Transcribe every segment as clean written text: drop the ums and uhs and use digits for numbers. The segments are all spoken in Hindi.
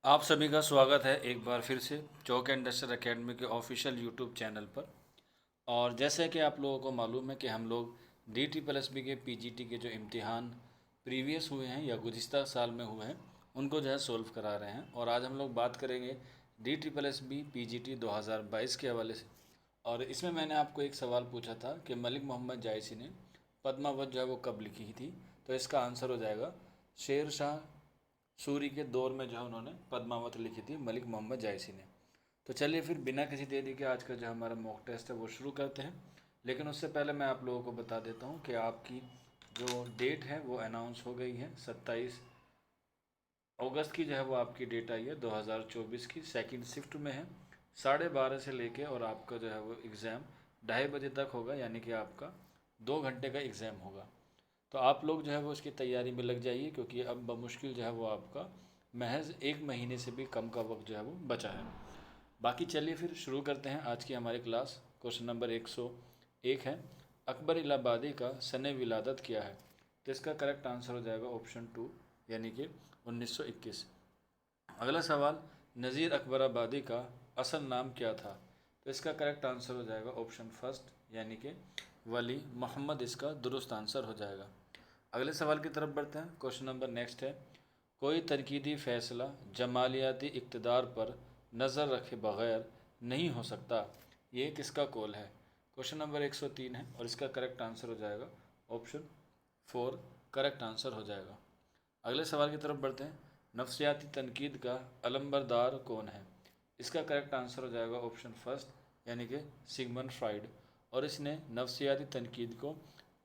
आप सभी का स्वागत है एक बार फिर से चौक इंडस्ट्रियल एकेडमी के ऑफिशियल यूट्यूब चैनल पर। और जैसे कि आप लोगों को मालूम है कि हम लोग डी ट्रिपल एस बी के पीजीटी के जो इम्तिहान प्रीवियस हुए हैं या गुज़िश्ता साल में हुए हैं उनको जो है सोल्व करा रहे हैं। और आज हम लोग बात करेंगे D triple S B P G T 2022 के हवाले से। और इसमें मैंने आपको एक सवाल पूछा था कि मलिक मोहम्मद जायसी ने पद्मावत जो है वो कब लिखी थी। तो इसका आंसर हो जाएगा शेर शाह सूरी के दौर में जो है उन्होंने पद्मावत लिखी थी मलिक मोहम्मद जायसी ने। तो चलिए फिर बिना किसी देरी के आज का जो हमारा मॉक टेस्ट है वो शुरू करते हैं। लेकिन उससे पहले मैं आप लोगों को बता देता हूँ कि आपकी जो डेट है वो अनाउंस हो गई है। 27 अगस्त की जो है वो आपकी डेट आई है 2024 की। सेकंड शिफ्ट में है 12:30 से लेके, और आपका जो है वो एग्ज़ाम 2:30 बजे तक होगा, यानी कि आपका 2 घंटे का एग्ज़ाम होगा। तो आप लोग जो है वो इसकी तैयारी में लग जाइए, क्योंकि अब बमुश्किल जो है वो आपका महज 1 महीने से भी कम का वक्त जो है वो बचा है। बाकी चलिए फिर शुरू करते हैं आज की हमारी क्लास। क्वेश्चन नंबर 101 है, अकबर इलाहाबादी का सन विलादत क्या है। तो इसका करेक्ट आंसर हो जाएगा ऑप्शन 2, यानी कि 1921। अगला सवाल, नज़ीर अकबराबादी का असल नाम क्या था। तो इसका करेक्ट आंसर हो जाएगा ऑप्शन फर्स्ट, यानी कि वली मोहम्मद इसका दुरुस्त आंसर हो जाएगा। अगले सवाल की तरफ बढ़ते हैं। क्वेश्चन नंबर नेक्स्ट है, कोई तनकीदी फ़ैसला जमालियाती इक़्तिदार पर नज़र रखे बग़ैर नहीं हो सकता, ये किसका कौल है। क्वेश्चन नंबर 103 है और इसका करेक्ट आंसर हो जाएगा ऑप्शन 4, करेक्ट आंसर हो जाएगा। अगले सवाल की तरफ बढ़ते हैं, नफ्सियाती तनकीद का अलंबरदार कौन है। इसका करेक्ट आंसर हो जाएगा ऑप्शन फर्स्ट, यानी कि सिगमंड फ्राइड। और इसने नफ्सियाती तनकीद को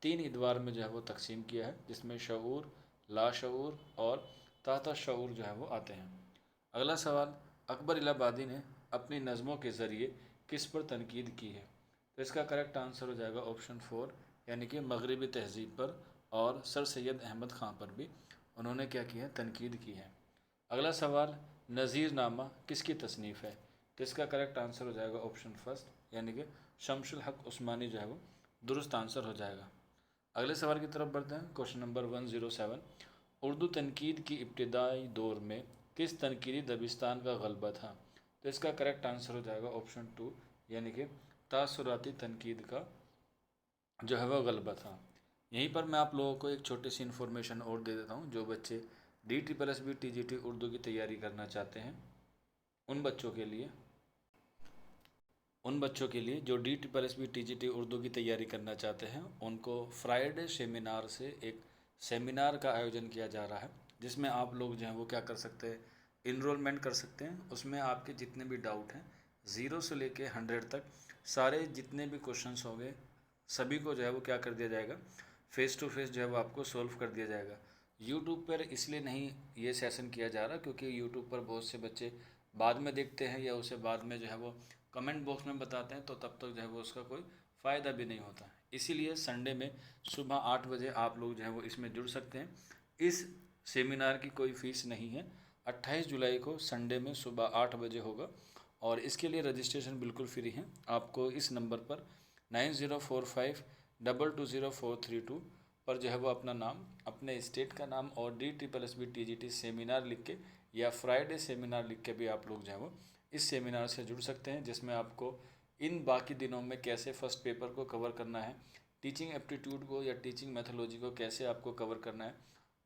3 अदवार में जो है वो तकसीम किया है, जिसमें शऊर, लाशऊर और ताता शऊर जो है वो आते हैं। अगला सवाल, अकबर इलाहाबादी ने अपनी नज़मों के ज़रिए किस पर तनकीद की है। तो इसका करेक्ट आंसर हो जाएगा ऑप्शन 4, यानी कि मगरबी तहज़ीब पर और सर सैयद अहमद ख़ान पर भी उन्होंने क्या किया है, तनकीद की है। अगला सवाल, नज़ीरनामा किसकी तसनीफ़ है। तो इसका करेक्ट आंसर हो जाएगा ऑप्शन फर्स्ट, यानी कि शमसुल हक उस्मानी जो है वो दुरुस्त आंसर हो जाएगा। अगले सवाल की तरफ बढ़ते हैं। क्वेश्चन नंबर 107, उर्दू तनकीद की इब्तदाई दौर में किस तनकीदी दबिस्तान का गलबा था। तो इसका करेक्ट आंसर हो जाएगा ऑप्शन 2, यानी कि तासुराती तनकीद का जो है वह गलबा था। यहीं पर मैं आप लोगों को एक छोटी सी इन्फॉर्मेशन और दे देता हूँ। जो बच्चे D triple S B T G T Urdu की तैयारी करना चाहते हैं उन बच्चों के लिए जो D triple S B T G T Urdu की तैयारी करना चाहते हैं उनको फ्राइडे सेमिनार से एक सेमिनार का आयोजन किया जा रहा है, जिसमें आप लोग जो हैं वो क्या कर सकते हैं, इनरोलमेंट कर सकते हैं। उसमें आपके जितने भी डाउट हैं 0 से लेके 100 तक सारे जितने भी क्वेश्चंस होंगे सभी को जो है वो क्या कर दिया जाएगा, फ़ेस टू फेस जो है वो आपको सॉल्व कर दिया जाएगा। यूट्यूब पर इसलिए नहीं ये सेशन किया जा रहा क्योंकि यूट्यूब पर बहुत से बच्चे बाद में देखते हैं या उसे बाद में जो है वो कमेंट बॉक्स में बताते हैं, तो तब तक जो है वो उसका कोई फ़ायदा भी नहीं होता। इसीलिए संडे में सुबह 8 बजे आप लोग जो है वो इसमें जुड़ सकते हैं। इस सेमिनार की कोई फ़ीस नहीं है। 28 जुलाई को संडे में सुबह 8 बजे होगा और इसके लिए रजिस्ट्रेशन बिल्कुल फ्री है। आपको इस नंबर पर 9045220432 पर जो है वो अपना नाम, अपने स्टेट का नाम और D triple S B T G T seminar लिख के या फ्राइडे सेमिनार लिख के भी आप लोग जो है वो इस सेमिनार से जुड़ सकते हैं, जिसमें आपको इन बाकी दिनों में कैसे फर्स्ट पेपर को कवर करना है, टीचिंग एप्टीट्यूड को या टीचिंग मैथोलॉजी को कैसे आपको कवर करना है,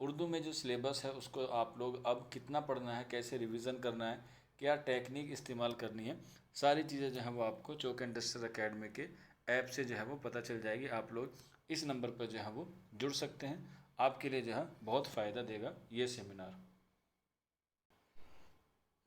उर्दू में जो सिलेबस है उसको आप लोग अब कितना पढ़ना है, कैसे रिवीजन करना है, क्या टेक्निक इस्तेमाल करनी है, सारी चीज़ें जो हैं वो आपको चौक इंडस्ट्रियल एकेडमी के ऐप से जो है वो पता चल जाएगी। आप लोग इस नंबर पर जो है वो जुड़ सकते हैं। आपके लिए जो है बहुत फ़ायदा देगा ये सेमिनार।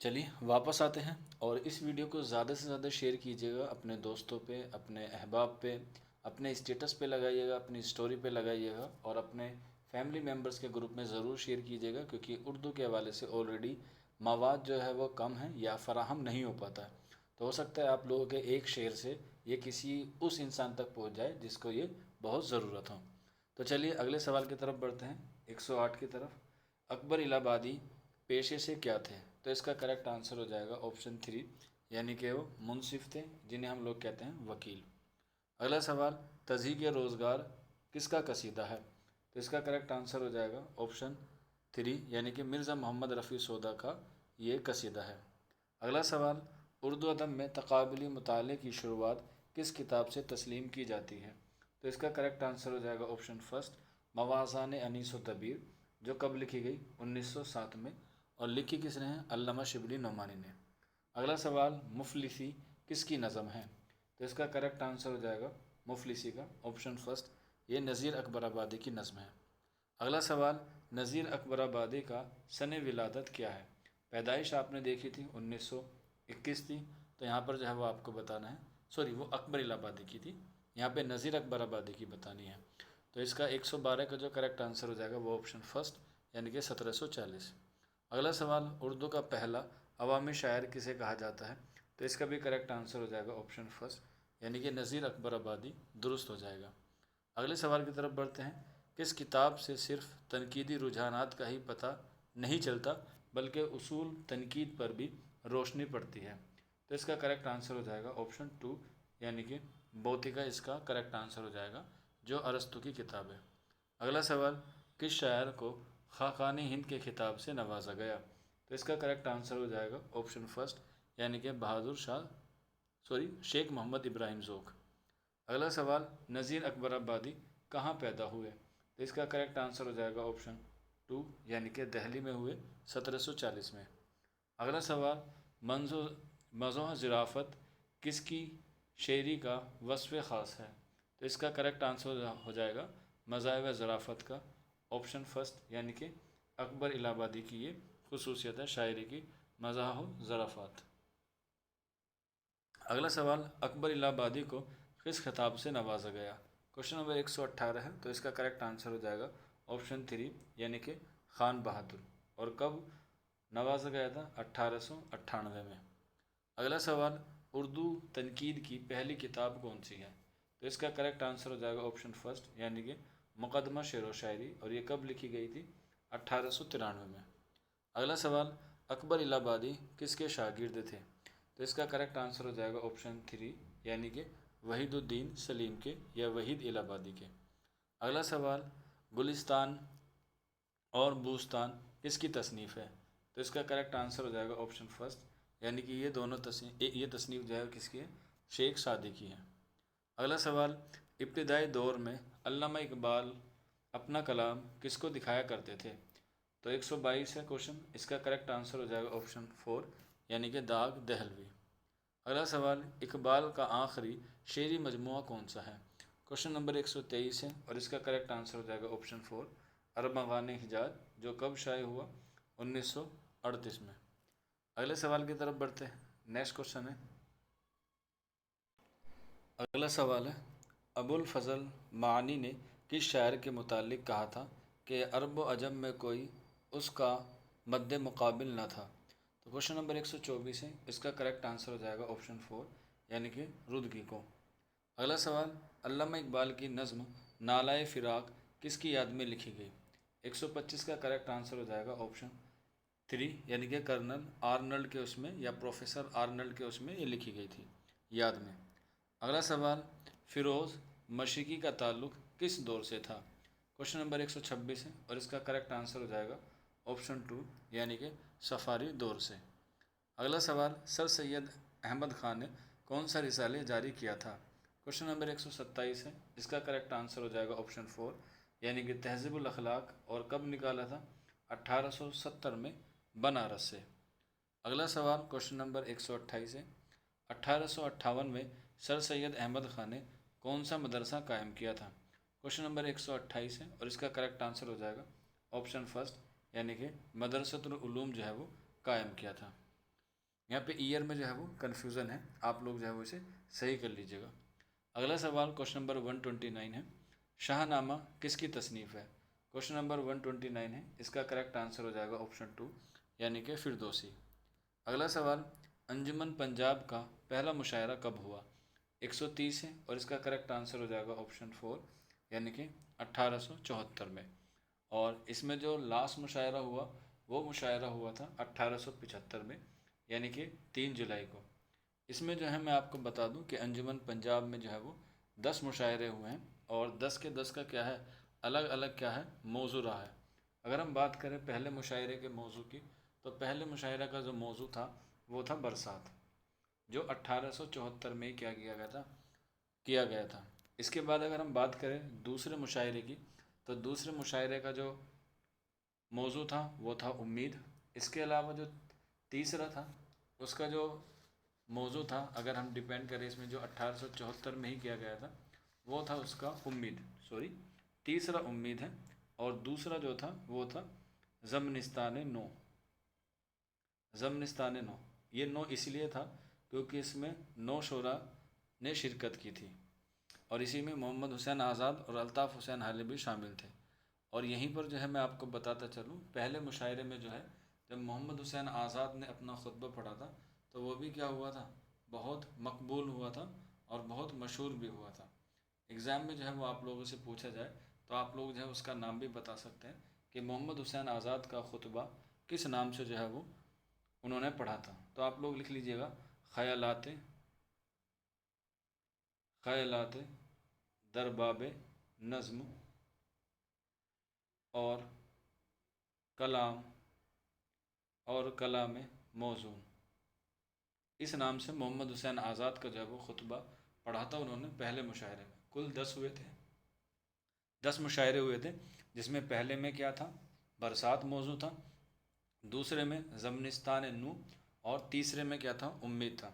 चलिए वापस आते हैं और इस वीडियो को ज़्यादा से ज़्यादा शेयर कीजिएगा अपने दोस्तों पे, अपने अहबाब पे, अपने स्टेटस पे लगाइएगा, अपनी स्टोरी पे लगाइएगा और अपने फैमिली मेम्बर्स के ग्रुप में ज़रूर शेयर कीजिएगा, क्योंकि उर्दू के हवाले से ऑलरेडी मवाद जो है वो कम है या फ़राहम नहीं हो पाता है। तो हो सकता है आप लोगों के एक शेयर से ये किसी उस इंसान तक पहुँच जाए जिसको ये बहुत ज़रूरत हो। तो चलिए अगले सवाल की तरफ बढ़ते हैं, 108 की तरफ। अकबर इलाहाबादी पेशे से क्या थे। तो इसका करेक्ट आंसर हो जाएगा ऑप्शन 3, यानी कि वो मुंसिफ थे, जिन्हें हम लोग कहते हैं वकील। अगला सवाल, तज़हीक रोज़गार किसका कसीदा है। तो इसका करेक्ट आंसर हो जाएगा ऑप्शन 3, यानी कि मिर्ज़ा मोहम्मद रफ़ी सौदा का ये कसीदा है। अगला सवाल, उर्दू अदब में तक़ाबुली मुताले की शुरुआत किस किताब से तस्लीम की जाती है? तो इसका करेक्ट आंसर हो जाएगा ऑप्शन फर्स्ट, मवाज़ान अनीस व तबीर, जो कब लिखी गई? 1907 में। और लिखी किसने है? अल्लामा शिबली नोमानी ने। अगला सवाल, मुफलिसी किसकी नज़म है? तो इसका करेक्ट आंसर हो जाएगा मुफलिसी का ऑप्शन फर्स्ट, ये नज़ीर अकबर आबादी की नज़म है। अगला सवाल, नज़ीर अकबर आबादी का सन विलादत क्या है? पैदाइश आपने देखी थी 1921 थी, तो यहाँ पर जो है वो आपको बताना है, सॉरी वो अकबर इलाहाबादी की थी, यहाँ पे नज़ीर अकबर आबादी की बतानी है। तो इसका 112 का जो करेक्ट आंसर हो जाएगा वो ऑप्शन फर्स्ट, यानी कि 1740। अगला सवाल, उर्दू का पहला अवामी शायर किसे कहा जाता है? तो इसका भी करेक्ट आंसर हो जाएगा ऑप्शन फर्स्ट, यानी कि नज़ीर अकबर आबादी दुरुस्त हो जाएगा। अगले सवाल की तरफ बढ़ते हैं। किस किताब से सिर्फ तनकीदी रुझानात का ही पता नहीं चलता बल्कि उसूल तनकीद पर भी रोशनी पड़ती है? तो इसका करेक्ट आंसर हो जाएगा ऑप्शन टू, यानी कि भौतिका इसका करेक्ट आंसर हो जाएगा, जो अरस्तु की किताब है। अगला सवाल, किस शायर को खाकानी हिंद के खिताब से नवाजा गया? तो इसका करेक्ट आंसर हो जाएगा ऑप्शन फर्स्ट, यानी कि बहादुर शाह, सॉरी शेख मोहम्मद इब्राहिम ज़ोक। अगला सवाल, नज़ीर अकबर आबादी कहाँ पैदा हुए? तो इसका करेक्ट आंसर हो जाएगा ऑप्शन टू, यानी कि दिल्ली में हुए 1740 में। अगला सवाल, मंजो मज़ोह ज़राफ़त किसकी शेरी का वस्फ़ ख़ास है? तो इसका करेक्ट आंसर हो जाएगा मज़ाहिब ज़राफ़त का ऑप्शन फर्स्ट, यानी कि अकबर इलाहाबादी की ये खसूसियत है शायरी की, मज़ाह ज़राफ़त। अगला सवाल, अकबर इलाहाबादी को किस खिताब से नवाजा गया? क्वेश्चन नंबर 118 है, तो इसका करेक्ट आंसर हो जाएगा ऑप्शन थ्री, यानी कि खान बहादुर। और कब नवाजा गया था? 1898 में। अगला सवाल, उर्दू तनकीद की पहली किताब कौन सी है? तो इसका करेक्ट आंसर हो जाएगा ऑप्शन फर्स्ट, यानी कि मुकदमा शेर व शायरी, और ये कब लिखी गई थी? 1893 में। अगला सवाल, अकबर इलाहाबादी किसके शागिर्द थे? तो इसका करेक्ट आंसर हो जाएगा ऑप्शन थ्री, यानी कि वहीदुद्दीन सलीम के या वहीद इलाहाबादी के। अगला सवाल, गुलिस्तान और बूस्तान किसकी तसनीफ़ है? तो इसका करेक्ट आंसर हो जाएगा ऑप्शन फर्स्ट, यानी कि ये दोनों ये तसनीफ़ जो है किसकी है? शेख सादी की है। अगला सवाल, इब्तिदाई दौर में अल्लामा इकबाल अपना कलाम किसको दिखाया करते थे? तो 122 है क्वेश्चन, इसका करेक्ट आंसर हो जाएगा ऑप्शन फोर, यानी कि दाग दहलवी। अगला सवाल, इकबाल का आखिरी शेरी मजमूआ कौन सा है? क्वेश्चन नंबर 123 है, और इसका करेक्ट आंसर हो जाएगा ऑप्शन फोर, अरमगान हिजाज, जो कब शाये हुआ? 1938 में। अगले सवाल की तरफ बढ़ते हैं। नेक्स्ट क्वेश्चन है, अगला सवाल है, अबुल फजल मानी ने किस शायर के मुतालिक कहा था कि अरब व अजम में कोई उसका मद्द मुकाबिल न था? तो क्वेश्चन नंबर 124 है, इसका करेक्ट आंसर हो जाएगा ऑप्शन फोर, यानी कि रुदगी को। अगला सवाल, अल्लामा इकबाल की नज़्म नालाए फ़िराक किसकी याद में लिखी गई? 125 का करेक्ट आंसर हो जाएगा ऑप्शन थ्री, यानी कि कर्नल आर्नल्ड के उसमें या प्रोफेसर आर्नल्ड के उसमें ये लिखी गई थी याद में। अगला सवाल, फ़िरोज़ मशीकी का ताल्लुक़ किस दौर से था? क्वेश्चन नंबर 126 है, और इसका करेक्ट आंसर हो जाएगा ऑप्शन टू, यानी कि सफ़ारी दौर से। अगला सवाल, सर सैयद अहमद ख़ान ने कौन सा रिसाले जारी किया था? क्वेश्चन नंबर 127 है, इसका करेक्ट आंसर हो जाएगा ऑप्शन फोर, यानी कि तहज़ीबुल अखलाक, और कब निकाला था? 1870 में बनारस से। अगला सवाल, क्वेश्चन नंबर 128 है, 1858 में सर सैयद अहमद ख़ान ने कौन सा मदरसा कायम किया था? क्वेश्चन नंबर 128 है, और इसका करेक्ट आंसर हो जाएगा ऑप्शन फर्स्ट, यानी कि मदरसतुल उलूम जो है वो कायम किया था। यहाँ पे ईयर में जो है वो कन्फ्यूज़न है, आप लोग जो है वो इसे सही कर लीजिएगा। अगला सवाल, क्वेश्चन नंबर 129 है, शाहनामा किसकी तसनीफ़ है? क्वेश्चन नंबर 129 है, इसका करेक्ट आंसर हो जाएगा ऑप्शन टू, यानी कि फिरदौसी। अगला सवाल, अंजुमन पंजाब का पहला मुशायरा कब हुआ? 130 है, और इसका करेक्ट आंसर हो जाएगा ऑप्शन फोर, यानी कि 1874 में। और इसमें जो लास्ट मुशायरा हुआ वो मुशायरा हुआ था 1875 में, यानी कि 3 जुलाई को। इसमें जो है मैं आपको बता दूं कि अंजुमन पंजाब में जो है वो 10 मुशायरे हुए हैं, और 10 के 10 का क्या है, अलग अलग क्या है, मौजू रहा है। अगर हम बात करें पहले मुशायरे के मौजू की, तो पहले मुशायरा का जो मौजू था वो था बरसात, जो 1874 में किया गया था। इसके बाद अगर हम बात करें दूसरे मुशायरे की, तो दूसरे मुशायरे का जो मौजू था वो था उम्मीद। इसके अलावा जो तीसरा था उसका जो मौजू था, अगर हम डिपेंड करें इसमें, जो 1874 में ही किया गया था, वो था उसका उम्मीद, सॉरी तीसरा उम्मीद है। और दूसरा जो था वो था ज़मनिस्तान नो। ज़मनिस्तान नो, ये नो इसलिए था क्योंकि इसमें 9 शोरा ने शिरकत की थी, और इसी में मोहम्मद हुसैन आज़ाद और अल्ताफ़ हुसैन हाली भी शामिल थे। और यहीं पर जो है मैं आपको बताता चलूँ, पहले मुशायरे में जो है जब मोहम्मद हुसैन आज़ाद ने अपना खुतबा पढ़ा था, तो वो भी क्या हुआ था, बहुत मकबूल हुआ था और बहुत मशहूर भी हुआ था। एग्ज़ाम में जो है वो आप लोगों से पूछा जाए तो आप लोग जो है उसका नाम भी बता सकते हैं कि मोहम्मद हुसैन आज़ाद का खुतबा किस नाम से जो है वो उन्होंने पढ़ा था। तो आप लोग लिख लीजिएगा, ख़यालात ख़यालात दरबाब नज़्म और कलाम और कलाम मौज़ून। इस नाम से मोहम्मद हुसैन आज़ाद का जो है वो खुतबा पढ़ा था उन्होंने पहले मुशायरे में। कुल 10 हुए थे, 10 मुशायरे हुए थे, जिसमें पहले में क्या था, बरसात मौजू था, दूसरे में ज़मनिस्तान नू, और तीसरे में क्या था, उम्मीद था।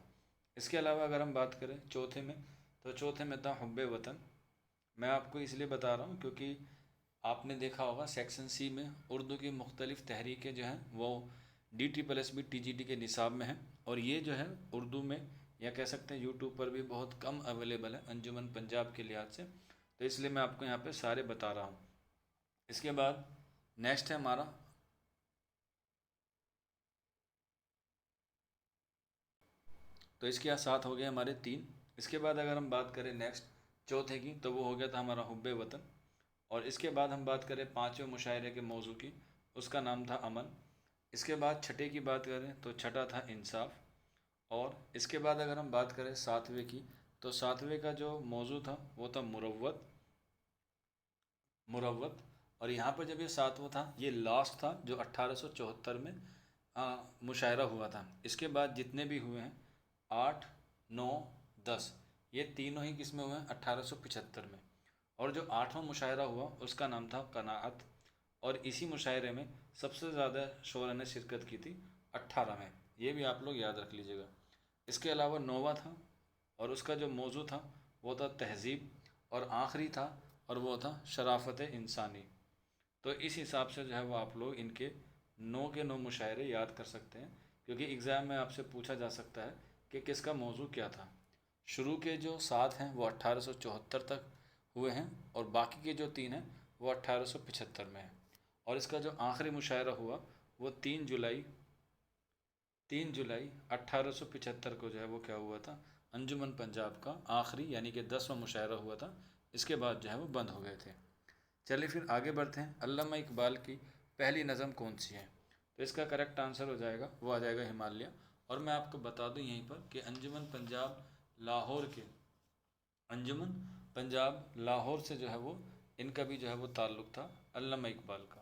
इसके अलावा अगर हम बात करें चौथे में, तो चौथे में था हुब्बे वतन। मैं आपको इसलिए बता रहा हूँ क्योंकि आपने देखा होगा सेक्शन सी में उर्दू की मुख्तलिफ़ तहरीकें जो हैं वो DSSB TGT के निसाब में हैं, और ये जो है उर्दू में, या कह सकते हैं यूट्यूब पर भी बहुत कम अवेलेबल है अंजुमन पंजाब के लिहाज से, तो इसलिए मैं आपको यहाँ पे सारे बता रहा हूँ। इसके बाद नेक्स्ट है हमारा, तो इसके यहाँ साथ हो गए हमारे 3। इसके बाद अगर हम बात करें नेक्स्ट चौथे की, तो वो हो गया था हमारा हुब्बे वतन। और इसके बाद हम बात करें पाँचवें मुशायरे के मौजू की, उसका नाम था अमन। इसके बाद छठे की बात करें तो छठा था इंसाफ। और इसके बाद अगर हम बात करें सातवें की, तो सातवें का जो मौजू था वो था मुरव्वत। मुरव्वत। और यहाँ पर जब ये सातवां था, ये लास्ट था जो 1874 में मुशायरा हुआ था। इसके बाद जितने भी हुए हैं 8, 9, 10, ये तीनों ही किस में हुए हैं, 1875 में। और जो 8वां मुशायरा हुआ उसका नाम था कनाअत, और इसी मुशायरे में सबसे ज़्यादा शोरा ने शिरकत की थी, 18 में। ये भी आप लोग याद रख लीजिएगा। इसके अलावा 9वां था, और उसका जो मौजू था वो था तहज़ीब, और आखिरी था और वो था शराफत इंसानी। तो इस हिसाब से जो है वो आप लोग इनके 9 के 9 मुशायरे याद कर सकते हैं, क्योंकि एग्ज़ाम में आपसे पूछा जा सकता है कि किसका मौजू क्या था। शुरू के जो 7 हैं वो 1874 तक हुए हैं, और बाकी के जो 3 हैं वो 1875 में हैं। और इसका जो आखिरी मुशायरा हुआ वो 3 जुलाई 1875 को जो है वो क्या हुआ था, अंजुमन पंजाब का आखिरी यानी कि 10वां मुशायरा हुआ था। इसके बाद जो है वो बंद हो गए थे। चलिए फिर आगे बढ़ते हैं। अल्लामा इकबाल की पहली नज़म कौन सी है, तो इसका करेक्ट आंसर हो जाएगा, वो आ जाएगा हिमालय। और मैं आपको बता दूं यहीं पर कि अंजुमन पंजाब लाहौर से जो है वो इनका भी जो है वो ताल्लुक़ था अल्लामा इकबाल का।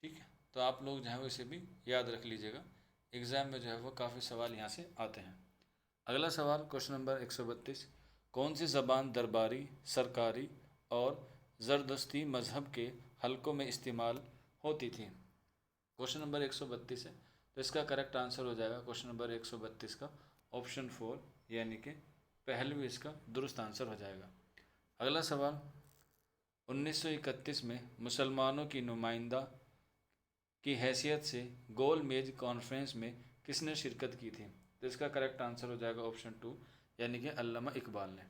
ठीक है, तो आप लोग जो है वो इसे भी याद रख लीजिएगा, एग्ज़ाम में जो है वो काफ़ी सवाल यहाँ से आते हैं। अगला सवाल क्वेश्चन नंबर 132, कौन सी ज़बान दरबारी, सरकारी और ज़रदस्ती मज़हब के हलकों में इस्तेमाल होती थी। क्वेश्चन नंबर 132 है, तो इसका करेक्ट आंसर हो जाएगा क्वेश्चन नंबर 132 का ऑप्शन 4, यानी कि पहलवी इसका दुरुस्त आंसर हो जाएगा। अगला सवाल, 1931 में मुसलमानों की नुमाइंदा की हैसियत से गोल मेज कॉन्फ्रेंस में किसने शिरकत की थी, तो इसका करेक्ट आंसर हो जाएगा ऑप्शन 2, यानी कि अल्लामा इकबाल ने।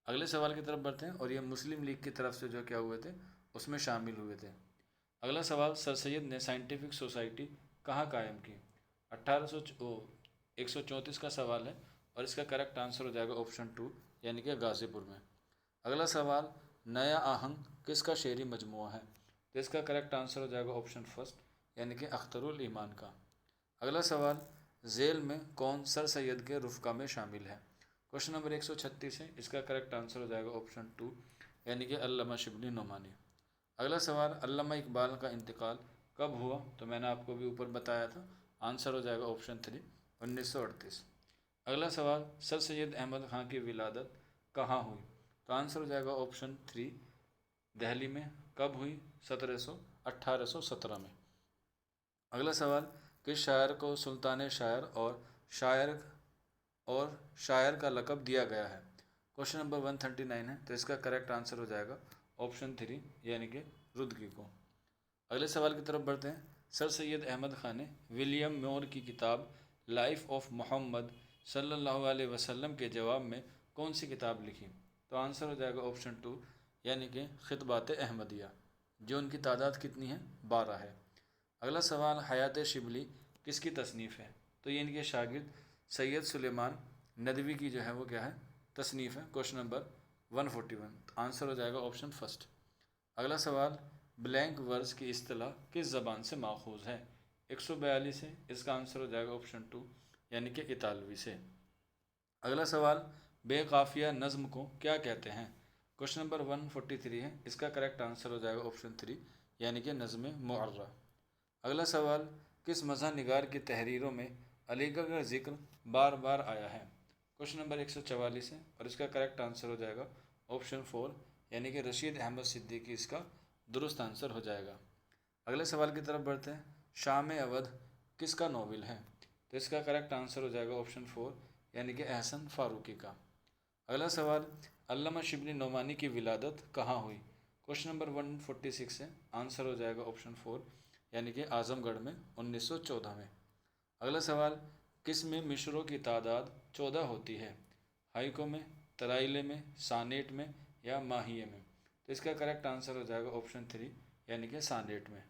अगले सवाल की तरफ बढ़ते हैं, और ये मुस्लिम लीग की तरफ से जो क्या हुए थे उसमें शामिल हुए थे। अगला सवाल, सर सैयद ने साइंटिफिक सोसाइटी कहाँ कायम की, 134 का सवाल है, और इसका करेक्ट आंसर हो जाएगा ऑप्शन 2, यानी कि गाज़ीपुर में। अगला सवाल, नया आहंग किसका शेरी मजमुआ है, तो इसका करेक्ट आंसर हो जाएगा ऑप्शन फर्स्ट, यानी कि अख्तरुल ईमान का। अगला सवाल, झेल में कौन सर सैयद के रुफ़का में शामिल है, क्वेश्चन नंबर 136 है, इसका करेक्ट आंसर हो जाएगा ऑप्शन 2, यानी कि अल्लामा शिबली नोमानी। अगला सवाल, अल्लामा इकबाल का इंतकाल कब हुआ? तो मैंने आपको भी ऊपर बताया था, आंसर हो जाएगा ऑप्शन 3, 1938। अगला सवाल, सर सैयद अहमद खान की विलादत कहाँ हुई? तो आंसर हो जाएगा ऑप्शन 3, दिल्ली में। कब हुई? 1817 में। अगला सवाल, किस शायर को सुल्तान शायर शायर और शायर का लक़ब दिया गया है? क्वेश्चन नंबर 139 है, तो इसका करेक्ट आंसर हो जाएगा ऑप्शन 3, यानी कि रुदकी को। अगले सवाल की तरफ बढ़ते हैं। सर सैयद अहमद खान ने विलियम मोर की किताब लाइफ ऑफ मोहम्मद सल्लल्लाहु अलैहि वसल्लम के जवाब में कौन सी किताब लिखी? तो आंसर हो जाएगा ऑप्शन 2, यानी कि खितबात अहमदिया, जो उनकी तादाद कितनी है? 12 है। अगला सवाल, हयात शिबली किसकी तसनीफ़ है? तो ये इनके शागिर्द सैयद सुलेमान नदवी की जो है वो क्या है? तसनीफ़ है। क्वेश्चन नंबर 141, आंसर हो जाएगा ऑप्शन फर्स्ट। अगला सवाल, ब्लैंक वर्स की इस्तिलाह किस ज़बान से माखूज़ है? 142 है, इसका आंसर हो जाएगा ऑप्शन 2, यानी कि इतालवी से। अगला सवाल, बेकाफिया नज़्म को क्या कहते हैं? क्वेश्चन नंबर 143 है, इसका करेक्ट आंसर हो जाएगा ऑप्शन 3, यानी कि नज़्म मुअर्रा। अगला सवाल, किस मज़ा निगार की तहरीरों में अलीगढ़ का जिक्र बार बार आया है? क्वेश्चन नंबर 144 है, और इसका करेक्ट आंसर हो जाएगा ऑप्शन 4, यानी कि रशीद अहमद सिद्दीकी इसका दुरुस्त आंसर हो जाएगा। अगले सवाल की तरफ बढ़ते हैं। शाम अवध किसका नॉवल है? तो इसका करेक्ट आंसर हो जाएगा ऑप्शन 4, यानी कि एहसन फारूकी का। अगला सवाल, अल्लामा शिबली नोमानी की विलादत कहाँ हुई? क्वेश्चन नंबर 146 है, आंसर हो जाएगा ऑप्शन 4, यानी कि आजमगढ़ में 1914 में। अगला सवाल, किस में मिसरों की तादाद 14 होती है? हाइको में, तराइले में, सानेट में या माहिए में? तो इसका करेक्ट आंसर हो जाएगा ऑप्शन 3, यानी कि सानेट में।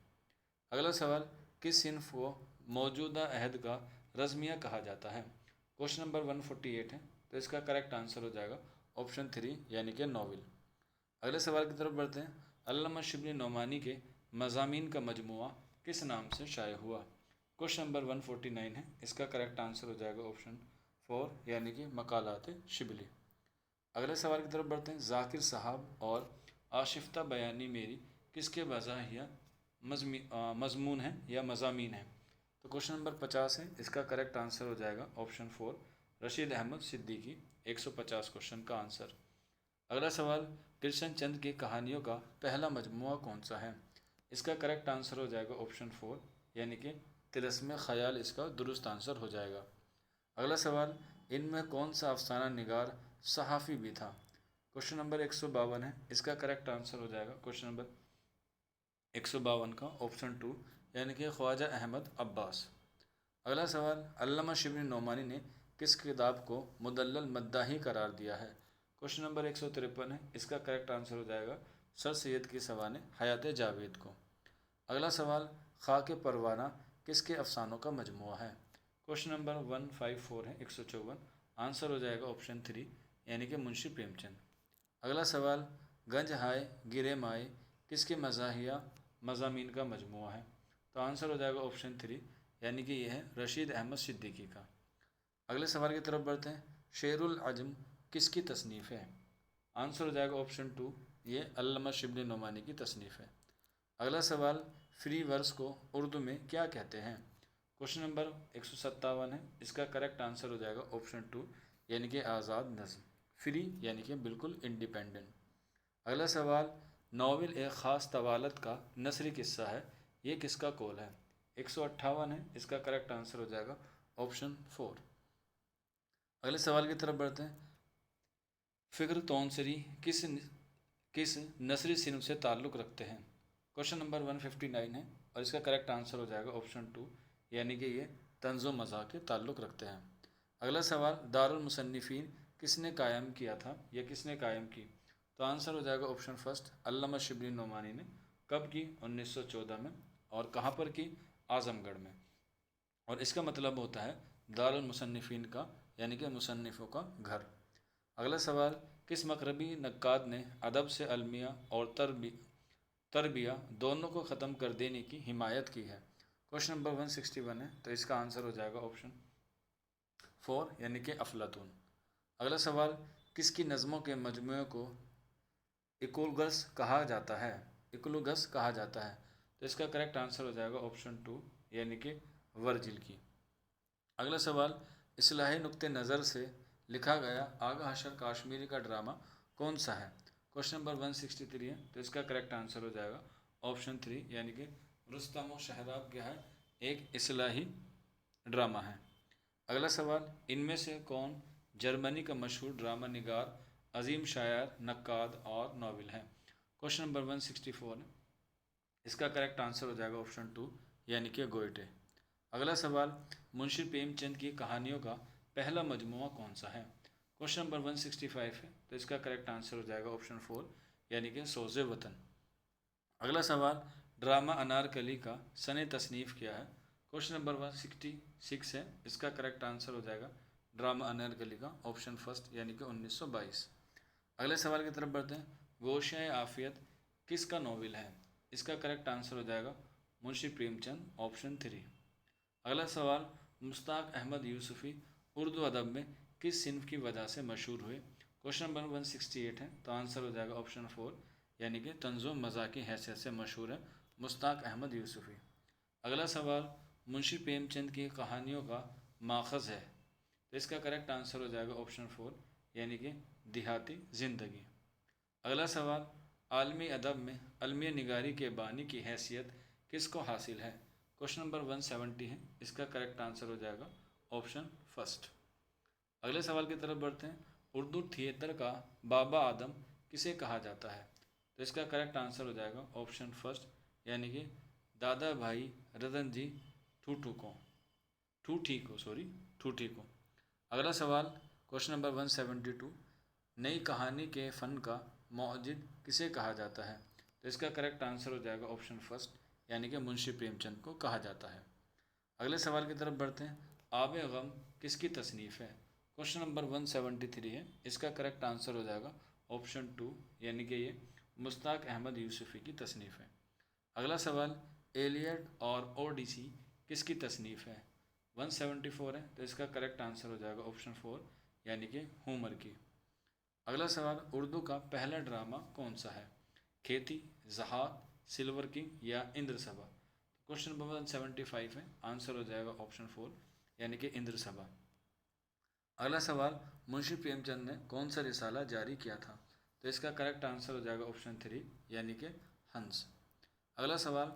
अगला सवाल, किस सिन्फ को मौजूदा अहद का रज़मिया कहा जाता है? क्वेश्चन नंबर 148 है, तो इसका करेक्ट आंसर हो जाएगा ऑप्शन 3, यानी कि नॉवल। अगले सवाल की तरफ बढ़ते हैं। अल्लामा शिबली नोमानी के मज़ामीन का मजमुआ किस नाम से शाये हुआ? क्वेश्चन नंबर 149 है, इसका करेक्ट आंसर हो जाएगा ऑप्शन 4, यानी कि मकालात शिबली। अगले सवाल की तरफ बढ़ते हैं। जाकिर साहब और आशिफ्ता बयानी मेरी किसके मज़ाहिया मजमून है या मज़ामीन है? तो क्वेश्चन नंबर 50 है, इसका करेक्ट आंसर हो जाएगा ऑप्शन 4, रशीद अहमद सिद्दीकी। 150 क्वेश्चन का आंसर। अगला सवाल, कृष्ण चंद की कहानियों का पहला मजमुआ कौन सा है? इसका करेक्ट आंसर हो जाएगा ऑप्शन 4, यानी कि तिलस्म ख्याल इसका दुरुस्त आंसर हो जाएगा। अगला सवाल, इनमें कौन सा अफसाना निगार सहाफ़ी भी था? क्वेश्चन नंबर 152 है, इसका करेक्ट आंसर हो जाएगा क्वेश्चन नंबर 152 का ऑप्शन 2, यानी कि ख्वाजा अहमद अब्बास। अगला सवाल, अल्लामा शिबली नोमानी ने किस किताब को मुदल्लल मद्दाही करार दिया है? क्वेश्चन नंबर 153 है, इसका करेक्ट आंसर हो जाएगा सर सैयद की सवाने हयात जावेद को। अगला सवाल, खाक परवाना किसके अफसानों का मजमुआ है? क्वेश्चन नंबर 154 है, 154, आंसर हो जाएगा ऑप्शन 3, यानी कि मुंशी प्रेमचंद। अगला सवाल, गंज हाय गिरे माए किसके मज़ाहिया मज़ामीन का मजमुआ है? तो आंसर हो जाएगा ऑप्शन 3, यानी कि यह है रशीद अहमद सिद्दीकी का। अगले सवाल की तरफ बढ़ते हैं। शेरुल अजम किसकी तसनीफ़ है? आंसर हो जाएगा ऑप्शन 2, ये अल्लामा शिबली नोमानी की तसनीफ़ है। अगला सवाल, फ्री वर्स को उर्दू में क्या कहते हैं? क्वेश्चन नंबर 157 है, इसका करेक्ट आंसर हो जाएगा ऑप्शन 2, यानी कि आज़ाद नज़्म। फ्री यानी कि बिल्कुल इंडिपेंडेंट। अगला सवाल, नावल एक ख़ास तवालत का नसरी किस्सा है, ये किसका कौल है? 158 है, इसका करेक्ट आंसर हो जाएगा ऑप्शन 4। अगले सवाल की तरफ बढ़ते हैं। फ़िक्र तौनसरी किस किस नसरी सिन्फ से ताल्लुक़ रखते हैं? क्वेश्चन नंबर 159 है, और इसका करेक्ट आंसर हो जाएगा ऑप्शन 2, यानी कि ये तंज़ो मज़ाह के ताल्लुक़ रखते हैं। अगला सवाल, दारुल मुसन्निफ़ीन किसने कायम किया था या किसने कायम की? तो आंसर हो जाएगा ऑप्शन फर्स्ट, अल्लामा शिबली नोमानी ने। कब की? 1914 में। और कहाँ पर की? आज़मगढ़ में। और इसका मतलब होता है दारुल मुसन्निफ़ीन का, यानी कि मुसन्निफ़ों का घर। अगला सवाल, किस मग़रबी नक्काद ने अदब से अलमिया और तरबिया दोनों को ख़त्म कर देने की हिमायत की है? क्वेश्चन नंबर 161 है, तो इसका आंसर हो जाएगा ऑप्शन 4, यानी कि अफलातून। अगला सवाल, किसकी नज़मों के मजमूए को इकोलगस कहा जाता है? इकोलगस कहा जाता है, तो इसका करेक्ट आंसर हो जाएगा ऑप्शन 2 यानी कि वर्जिल की। अगला सवाल, इस्लाही नुक्ते नज़र से लिखा गया आगा हशर काश्मीरी का ड्रामा कौन सा है? क्वेश्चन नंबर 163 है, तो इसका करेक्ट आंसर हो जाएगा ऑप्शन 3 यानी कि रुस्तम व शहराब क्या है, एक इस्लाही ड्रामा है। अगला सवाल, इनमें से कौन जर्मनी का मशहूर ड्रामा निगार, अजीम शायर, नक्काद और नाविल है? क्वेश्चन नंबर 164 है, इसका करेक्ट आंसर हो जाएगा ऑप्शन 2 यानी कि गोइटे। अगला सवाल, मुंशी प्रेमचंद की कहानियों का पहला मजमुआ कौन सा है? क्वेश्चन नंबर 165 है, तो इसका करेक्ट आंसर हो जाएगा ऑप्शन 4 यानी कि सोज़े वतन। अगला सवाल, ड्रामा अनारकली का सने तसनीफ़ क्या है? क्वेश्चन नंबर 166 है, इसका करेक्ट आंसर हो जाएगा ड्रामा अनारकली का ऑप्शन फर्स्ट यानी कि 1922। अगले सवाल की तरफ बढ़ते हैं, गोशे आफियत किसका नॉविल है? इसका करेक्ट आंसर हो जाएगा मुंशी प्रेमचंद ऑप्शन 3। अगला सवाल, मुश्ताक अहमद यूसुफ़ी उर्दू अदब में किस सिन्फ की वजह से मशहूर हुए? क्वेश्चन नंबर 168 है, तो आंसर हो जाएगा ऑप्शन 4 यानी कि तंज़ुम मज़ाह की हैसियत से मशहूर है मुश्ताक अहमद यूसुफ़ी। अगला सवाल, मुंशी प्रेमचंद की कहानियों का माखज़ है, तो इसका करेक्ट आंसर हो जाएगा ऑप्शन 4 यानी कि देहाती ज़िंदगी। अगला सवाल, आलमी अदब में अलमिया निगारी के बानी की हैसियत किसको हासिल है? क्वेश्चन नंबर 170 है, इसका करेक्ट आंसर हो जाएगा ऑप्शन फर्स्ट। अगले सवाल की तरफ बढ़ते हैं, उर्दू थिएटर का बाबा आदम किसे कहा जाता है? तो इसका करेक्ट आंसर हो जाएगा ऑप्शन फर्स्ट यानी कि दादा भाई रतन जी ठूठी को। अगला सवाल, क्वेश्चन नंबर 172, नई कहानी के फ़न का मौजिद किसे कहा जाता है? तो इसका करेक्ट आंसर हो जाएगा ऑप्शन फर्स्ट यानी कि मुंशी प्रेमचंद को कहा जाता है। अगले सवाल की तरफ बढ़ते हैं, आबे गम किसकी तसनीफ़ है? क्वेश्चन नंबर 173 है, इसका करेक्ट आंसर हो जाएगा ऑप्शन 2 यानी कि ये मुश्ताक अहमद यूसुफ़ी की तसनीफ़ है। अगला सवाल, एलियट और ओडिसी किसकी तसनीफ़ है? 174 है, तो इसका करेक्ट आंसर हो जाएगा ऑप्शन 4 यानी कि होमर की। अगला सवाल, उर्दू का पहला ड्रामा कौन सा है? खेती, जहाद, सिल्वर किंग या इंद्र सभा? क्वेश्चन नंबर 175 है, आंसर हो जाएगा ऑप्शन 4 यानी कि इंद्र सभा। अगला सवाल, मुंशी प्रेमचंद ने कौन सा रिसाला जारी किया था? तो इसका करेक्ट आंसर हो जाएगा ऑप्शन 3 यानी कि हंस। अगला सवाल,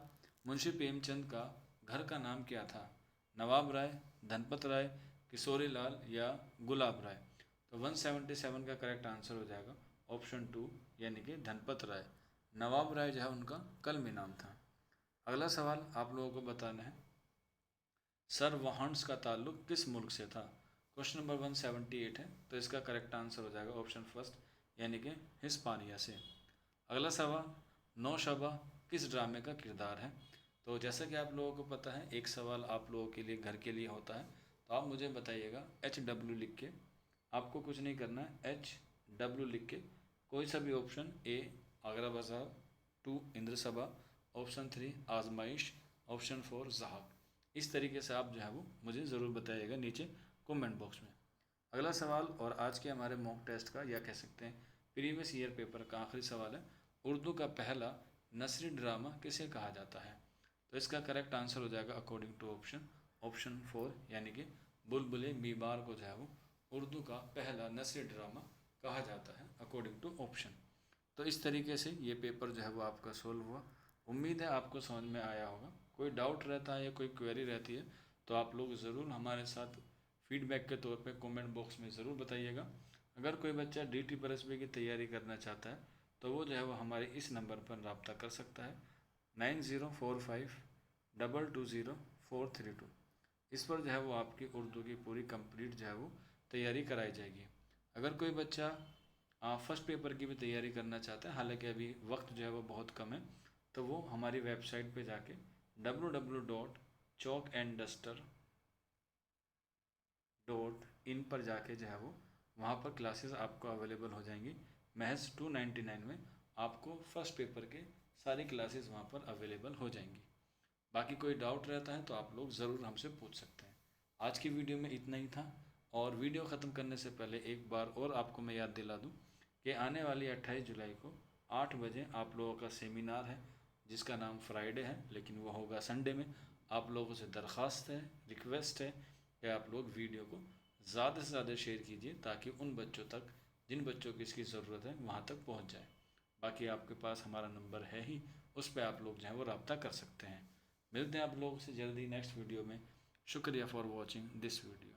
मुंशी प्रेमचंद का घर का नाम क्या था? नवाब राय, धनपत राय, किशोरी लाल या गुलाब राय? तो 177 का करेक्ट आंसर हो जाएगा ऑप्शन 2 यानी कि धनपत राय। नवाब राय जो है उनका कलमी नाम था। अगला सवाल आप लोगों को बताना है, सर वॉन्ट्स का ताल्लुक किस मुल्क से था? क्वेश्चन नंबर 178 है, तो इसका करेक्ट आंसर हो जाएगा ऑप्शन फर्स्ट यानी कि हिस्पानिया से। अगला सवाल, नौशबा किस ड्रामे का किरदार है? तो जैसा कि आप लोगों को पता है, एक सवाल आप लोगों के लिए घर के लिए होता है, तो आप मुझे बताइएगा HW लिख के, आपको कुछ नहीं करना है, HW लिख के कोई सा भी ऑप्शन, ए आगरा बाजार, 2 इंद्र सभा, ऑप्शन 3 आजमाइश, ऑप्शन 4 जहाक। इस तरीके से आप जो है वो मुझे ज़रूर बताइएगा नीचे कमेंट बॉक्स में। अगला सवाल और आज के हमारे मॉक टेस्ट का या कह सकते हैं प्रीवियस ईयर पेपर का आखिरी सवाल है, उर्दू का पहला नसरी ड्रामा किसे कहा जाता है? तो इसका करेक्ट आंसर हो जाएगा अकॉर्डिंग टू ऑप्शन 4 यानी कि बुलबुले बीमार को जो है वो उर्दू का पहला नसरी ड्रामा कहा जाता है अकॉर्डिंग टू ऑप्शन। तो इस तरीके से ये पेपर जो है वो आपका सोल्व हुआ। उम्मीद है आपको समझ में आया होगा। कोई डाउट रहता है या कोई क्वेरी रहती है तो आप लोग ज़रूर हमारे साथ फीडबैक के तौर पे कमेंट बॉक्स में ज़रूर बताइएगा। अगर कोई बच्चा DTPLSB की तैयारी करना चाहता है तो वो जो है वो हमारे इस नंबर पर रब्ता कर सकता है 9045220432। इस पर जो है वो आपकी उर्दू की पूरी कंप्लीट जो है वो तैयारी कराई जाएगी। अगर कोई बच्चा फर्स्ट पेपर की भी तैयारी करना चाहता है, हालांकि अभी वक्त जो है वो बहुत कम है, तो वो हमारी वेबसाइट पे जाके www.chalkandduster.in पर जाके जो है वो वहाँ पर क्लासेस आपको अवेलेबल हो जाएंगी। महज 299 में आपको फर्स्ट पेपर के सारी क्लासेस वहाँ पर अवेलेबल हो जाएंगी। बाकी कोई डाउट रहता है तो आप लोग ज़रूर हमसे पूछ सकते हैं। आज की वीडियो में इतना ही था, और वीडियो ख़त्म करने से पहले एक बार और आपको मैं याद दिला दूं कि आने वाली 28 जुलाई को 8 बजे आप लोगों का सेमिनार है जिसका नाम फ्राइडे है, लेकिन वो होगा संडे में। आप लोगों से दरख्वास्त है, रिक्वेस्ट है कि आप लोग वीडियो को ज़्यादा से ज़्यादा शेयर कीजिए ताकि उन बच्चों तक, जिन बच्चों की इसकी ज़रूरत है, वहाँ तक पहुँच जाए। बाकी आपके पास हमारा नंबर है ही, उस पर आप लोग जो है वो रब्ता कर सकते हैं। मिलते हैं आप लोगों से जल्दी नेक्स्ट वीडियो में। शुक्रिया फॉर वॉचिंग दिस वीडियो।